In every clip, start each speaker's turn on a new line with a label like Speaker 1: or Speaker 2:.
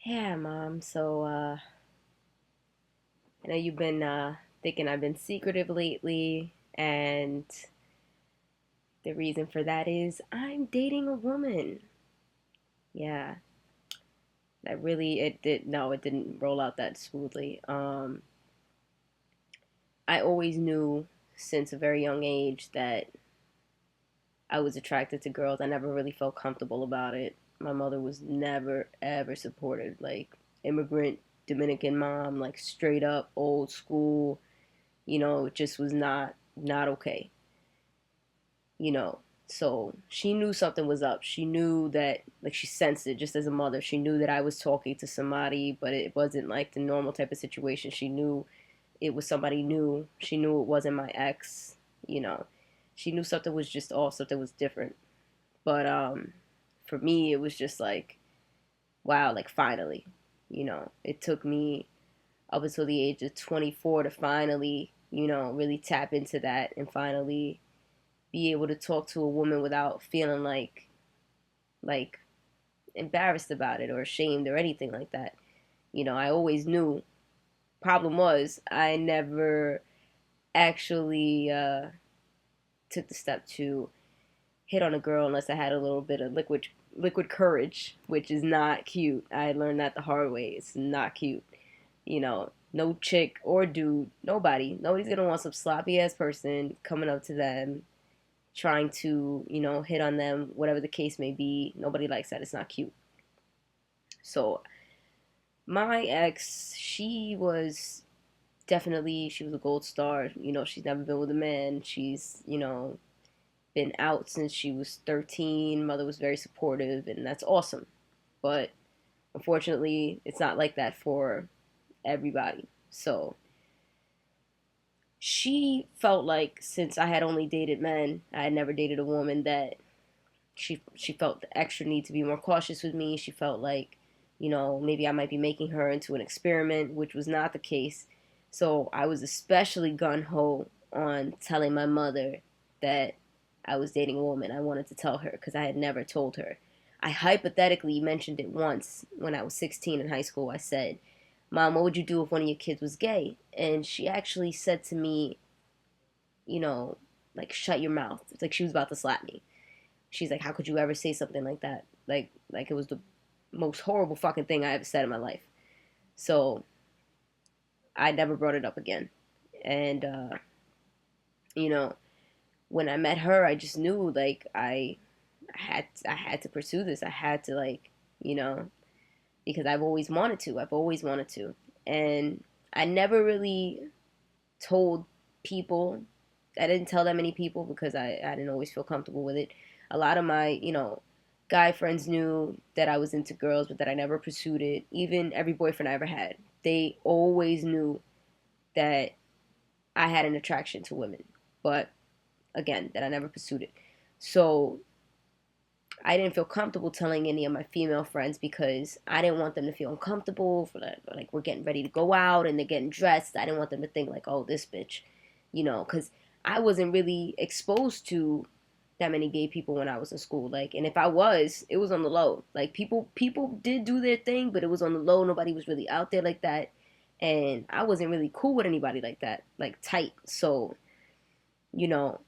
Speaker 1: Yeah, Mom. I know you've been thinking I've been secretive lately, and the reason for that is I'm dating a woman. Yeah, that really it did no, it didn't roll out that smoothly. I always knew since a very young age that I was attracted to girls. I never really felt comfortable about it. My mother was never ever supported. Like immigrant Dominican mom, like straight up old school. It just was not okay. you know. So she knew something was up. She knew that, like, she sensed it just as a mother. She knew that I was talking to somebody, but it wasn't like the normal type of situation. She knew it was somebody new. She knew it wasn't my ex, you know. She knew something was just off, something was different. But for me, it was just like, wow, like finally, it took me up until the age of 24 to finally, really tap into that and finally be able to talk to a woman without feeling like embarrassed about it or ashamed or anything like that. I always knew. Problem was, I never actually took the step to hit on a girl unless I had a little bit of liquid courage, which is not cute. I learned that the hard way. It's not cute. No chick or dude, nobody's gonna want some sloppy ass person coming up to them trying to, hit on them, whatever the case may be. Nobody likes that. It's not cute. So my ex, she was a gold star. She's never been with a man. She's, been out since she was 13. Mother was very supportive, and that's awesome. But unfortunately, it's not like that for everybody. So she felt like since I had only dated men, I had never dated a woman, that she felt the extra need to be more cautious with me. She felt like, maybe I might be making her into an experiment, which was not the case. So I was especially gun ho on telling my mother that I was dating a woman. I wanted to tell her because I had never told her. I hypothetically mentioned it once when I was 16 in high school. I said, Mom, what would you do if one of your kids was gay? And she actually said to me, you know, like, shut your mouth. It's like she was about to slap me. She's like, how could you ever say something like that? Like it was the most horrible fucking thing I ever said in my life. So I never brought it up again. And you know, when I met her, I just knew like I had to pursue this. I had to, like, you know, because I've always wanted to. I've always wanted to. And I never really told people. I didn't tell that many people because I didn't always feel comfortable with it. A lot of my, guy friends knew that I was into girls, but that I never pursued it. Even every boyfriend I ever had, they always knew that I had an attraction to women. But again, that I never pursued it. So I didn't feel comfortable telling any of my female friends because I didn't want them to feel uncomfortable for that. Like, we're getting ready to go out and they're getting dressed. I didn't want them to think like, oh, this bitch, because I wasn't really exposed to that many gay people when I was in school. Like, and if I was, it was on the low. Like, people did do their thing, but it was on the low. Nobody was really out there like that, and I wasn't really cool with anybody like that, like tight. So, you know,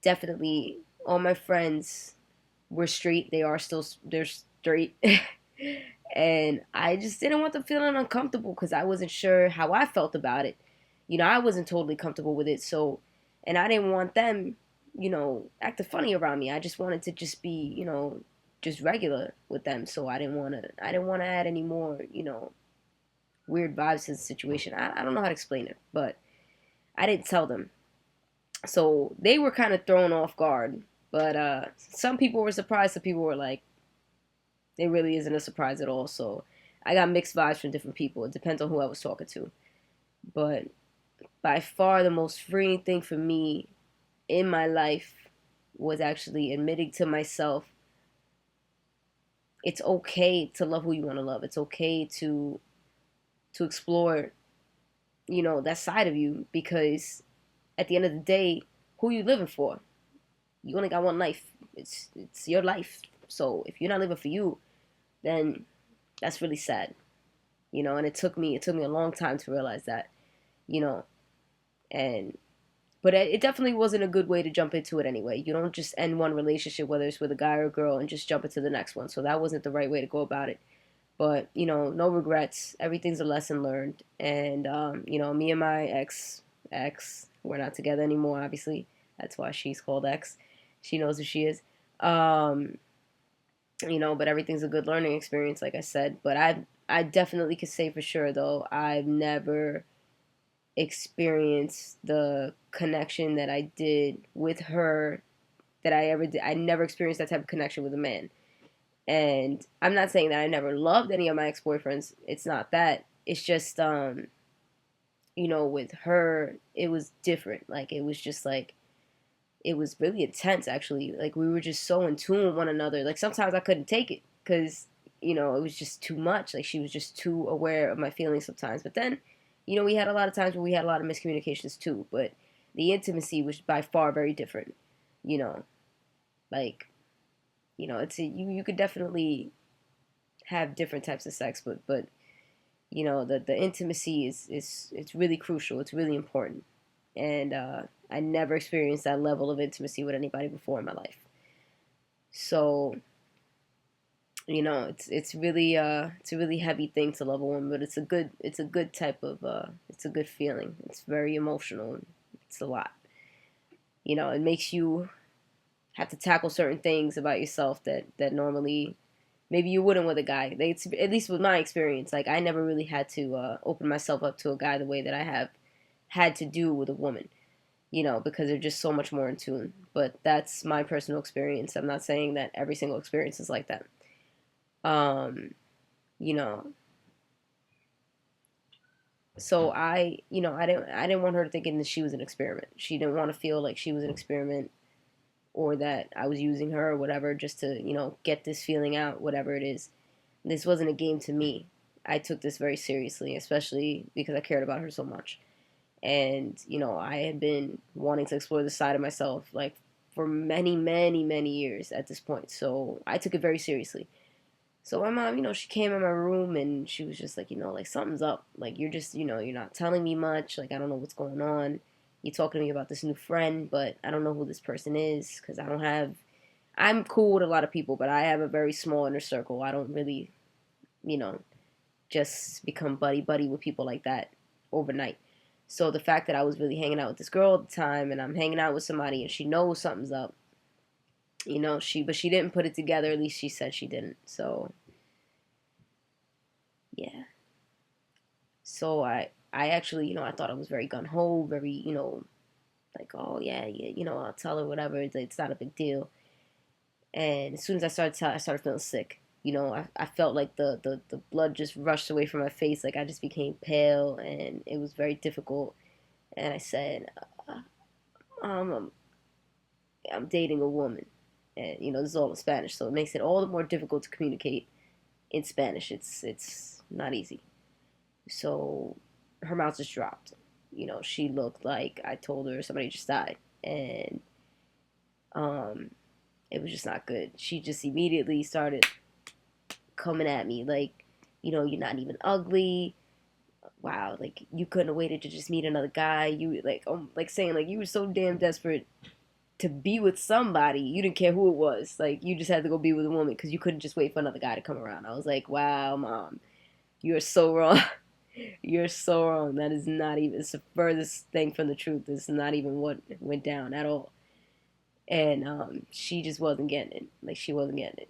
Speaker 1: definitely all my friends were straight. They're straight. And I just didn't want them feeling uncomfortable because I wasn't sure how I felt about it. I wasn't totally comfortable with it. So, and I didn't want them, acting funny around me. I just wanted to just be, just regular with them. So I didn't want to add any more, weird vibes to the situation. I don't know how to explain it, but I didn't tell them. So they were kind of thrown off guard. But some people were surprised. Some people were like, it really isn't a surprise at all. So I got mixed vibes from different people. It depends on who I was talking to. But by far the most freeing thing for me in my life was actually admitting to myself it's okay to love who you want to love. It's okay to explore, that side of you, because at the end of the day, who you living for? You only got one life. It's your life. So if you're not living for you, then that's really sad. and it took me a long time to realize that, you know, and but it definitely wasn't a good way to jump into it anyway. You don't just end one relationship, whether it's with a guy or a girl, and just jump into the next one. So that wasn't the right way to go about it. But, no regrets. Everything's a lesson learned. And, me and my ex, we're not together anymore, obviously. That's why she's called ex. She knows who she is. Um, but everything's a good learning experience, like I said. But I definitely could say for sure, though, I've never experienced the connection that I did with her that I ever did. I never experienced that type of connection with a man. And I'm not saying that I never loved any of my ex-boyfriends. It's not that. It's just, with her, it was different. Like, it was just like, it was really intense, actually. Like, we were just so in tune with one another. Like, sometimes I couldn't take it because, it was just too much. Like, she was just too aware of my feelings sometimes. But then, we had a lot of times where we had a lot of miscommunications too. But the intimacy was by far very different. You know, like, you could definitely have different types of sex, but the intimacy is it's really crucial. It's really important, and I never experienced that level of intimacy with anybody before in my life. So it's a really heavy thing to love a woman, but it's a good type of it's a good feeling. It's very emotional. It's a lot. It makes you have to tackle certain things about yourself that normally maybe you wouldn't with a guy. At least with my experience, like I never really had to open myself up to a guy the way that I have had to do with a woman, because they're just so much more in tune. But that's my personal experience. I'm not saying that every single experience is like that. Um, you know, so I didn't want her thinking that she was an experiment. She didn't want to feel like she was an experiment or that I was using her or whatever just to, get this feeling out, whatever it is. This wasn't a game to me. I took this very seriously, especially because I cared about her so much. And, I had been wanting to explore this side of myself, like, for many, many, many years at this point. So I took it very seriously. So my mom, she came in my room and she was just like, like something's up. Like, you're just, you're not telling me much. Like, I don't know what's going on. You're talking to me about this new friend, but I don't know who this person is because I'm cool with a lot of people, but I have a very small inner circle. I don't really, you know, just become buddy buddy with people like that overnight. So the fact that I was really hanging out with this girl at the time and I'm hanging out with somebody and she knows something's up, but she didn't put it together. At least she said she didn't. So, yeah. So I actually, I thought I was very gun ho, very, like, oh yeah, yeah, I'll tell her whatever. It's not a big deal. And as soon as I started telling, I started feeling sick. I felt like the blood just rushed away from my face. Like I just became pale, and it was very difficult. And I said, um, I'm dating a woman, and this is all in Spanish, so it makes it all the more difficult to communicate in Spanish. It's not easy. So her mouth just dropped. She looked like I told her somebody just died, and um, it was just not good. She just immediately started coming at me like, you're not even ugly. Wow, like you couldn't have waited to just meet another guy. You like saying like you were so damn desperate to be with somebody. You didn't care who it was. Like you just had to go be with a woman because you couldn't just wait for another guy to come around. I was like, wow, mom, you're so wrong. You're so wrong. That is not even. It's the furthest thing from the truth. It's not even what went down at all. And she just wasn't getting it. Like she wasn't getting it.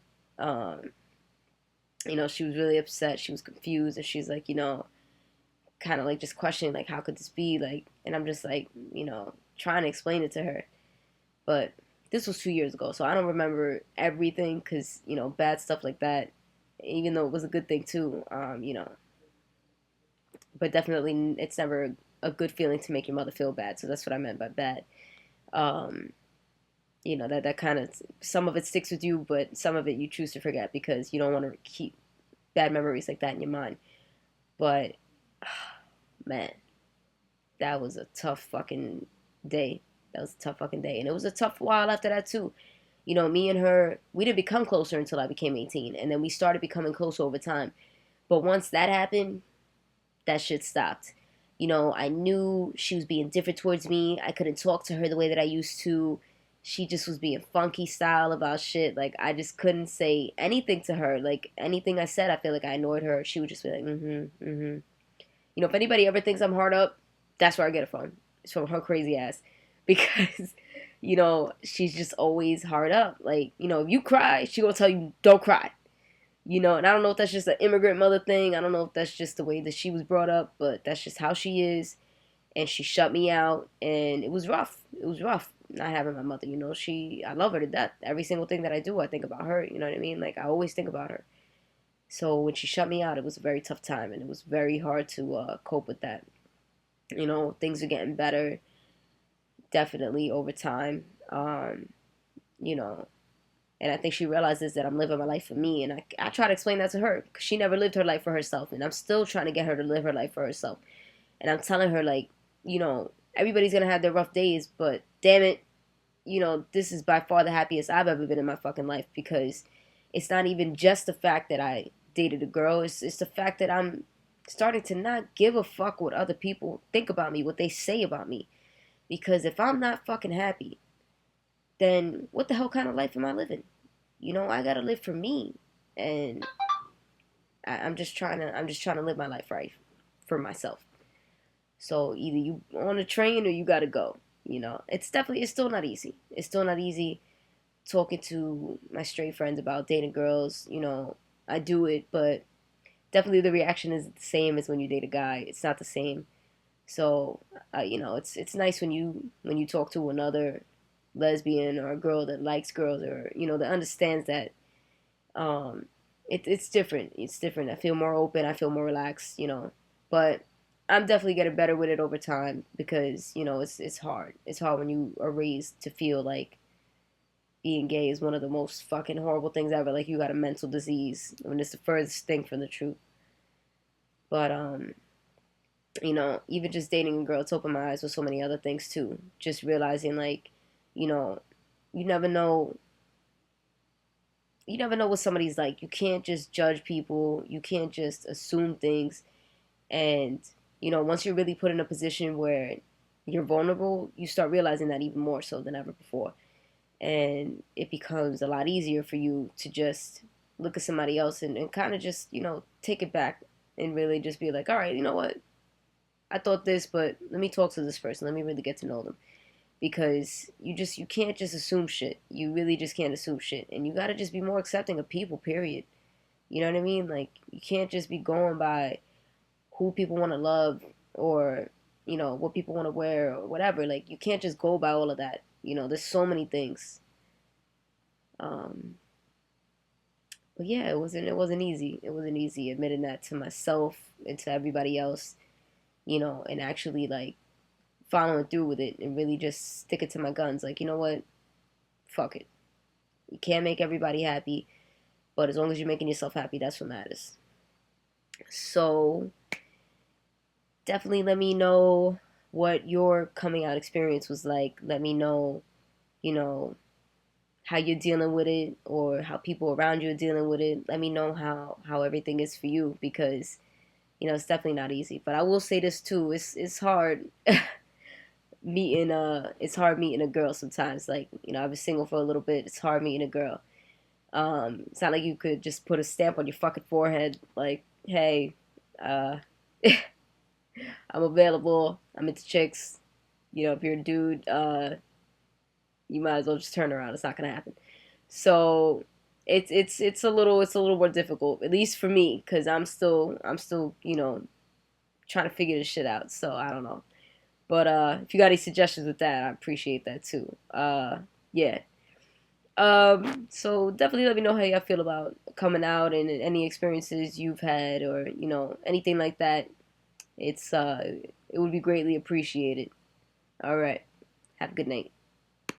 Speaker 1: She was really upset. She was confused, and she's like, kind of like just questioning, like, how could this be? Like, and I'm just like, trying to explain it to her. But this was 2 years ago, so I don't remember everything because, bad stuff like that, even though it was a good thing too, but definitely it's never a good feeling to make your mother feel bad. So that's what I meant by bad. Um, that kind of, some of it sticks with you, but some of it you choose to forget because you don't want to keep bad memories like that in your mind. But man, that was a tough fucking day. That was a tough fucking day. And it was a tough while after that too. Me and her, we didn't become closer until I became 18. And then we started becoming closer over time. But once that happened, that shit stopped. You know, I knew she was being different towards me. I couldn't talk to her the way that I used to. She just was being funky style about shit. Like, I just couldn't say anything to her. Like, anything I said, I feel like I annoyed her. She would just be like, mm-hmm. You know, if anybody ever thinks I'm hard up, that's where I get it from. It's from her crazy ass. Because, you know, she's just always hard up. Like, you know, if you cry, she gonna tell you, don't cry. You know, and I don't know if that's just an immigrant mother thing. I don't know if that's just the way that she was brought up, but that's just how she is. And she shut me out, and it was rough. It was rough not having my mother. You know, I love her to death. Every single thing that I do, I think about her. You know what I mean? Like, I always think about her. So when she shut me out, it was a very tough time, and it was very hard to cope with that. You know, things are getting better, definitely over time. You know, and I think she realizes that I'm living my life for me. And I try to explain that to her because she never lived her life for herself. And I'm still trying to get her to live her life for herself. And I'm telling her, like, you know, everybody's going to have their rough days. But damn it, you know, this is by far the happiest I've ever been in my fucking life. Because it's not even just the fact that I dated a girl. It's the fact that I'm starting to not give a fuck what other people think about me, what they say about me. Because if I'm not fucking happy, then what the hell kind of life am I living? You know, I gotta live for me, and I'm just trying to live my life right for myself. So either you on a train or you gotta go. You know, it's still not easy. It's still not easy talking to my straight friends about dating girls. You know, I do it, but definitely the reaction is the same as when you date a guy. It's not the same. So, you know, it's nice when you talk to another lesbian or a girl that likes girls, or you know, that understands that um it's different. It's different. I feel more open, I feel more relaxed, you know. But I'm definitely getting better with it over time because, you know, it's hard. It's hard when you are raised to feel like being gay is one of the most fucking horrible things ever. Like you got a mental disease when it's the furthest thing from the truth. But you know, even just dating a girl, it's opened my eyes with so many other things too. Just realizing like, you know, you never know you never know what somebody's like. You can't just judge people. You can't just assume things. And, you know, once you're really put in a position where you're vulnerable, you start realizing that even more so than ever before. And it becomes a lot easier for you to just look at somebody else and kind of just, you know, take it back and really just be like, all right, you know what? I thought this, but let me talk to this person. Let me really get to know them, because you can't just assume shit. You really just can't assume shit, and you got to just be more accepting of people, period. You know what I mean? Like, you can't just be going by who people want to love, or you know what people want to wear or whatever. Like, you can't just go by all of that. You know, there's so many things. um but yeah, it wasn't easy. It wasn't easy admitting that to myself and to everybody else, you know, and actually like following through with it and really just sticking to my guns. Like, you know what, fuck it. You can't make everybody happy, but as long as you're making yourself happy, that's what matters. So definitely let me know what your coming out experience was like. Let me know, you know, how you're dealing with it or how people around you are dealing with it. Let me know how everything is for you, because you know it's definitely not easy. But I will say this too: it's hard it's hard meeting a girl sometimes. Like, you know, I was single for a little bit. It's hard meeting a girl. It's not like you could just put a stamp on your fucking forehead like, hey, uh, I'm available. I'm into chicks. You know, if you're a dude, you might as well just turn around. It's not gonna happen. So it's a little more difficult, at least for me, because I'm still you know trying to figure this shit out. So I don't know. But if you got any suggestions with that, I appreciate that too. Yeah. So definitely let me know how y'all feel about coming out and any experiences you've had, or you know anything like that. It would be greatly appreciated. All right. Have a good night.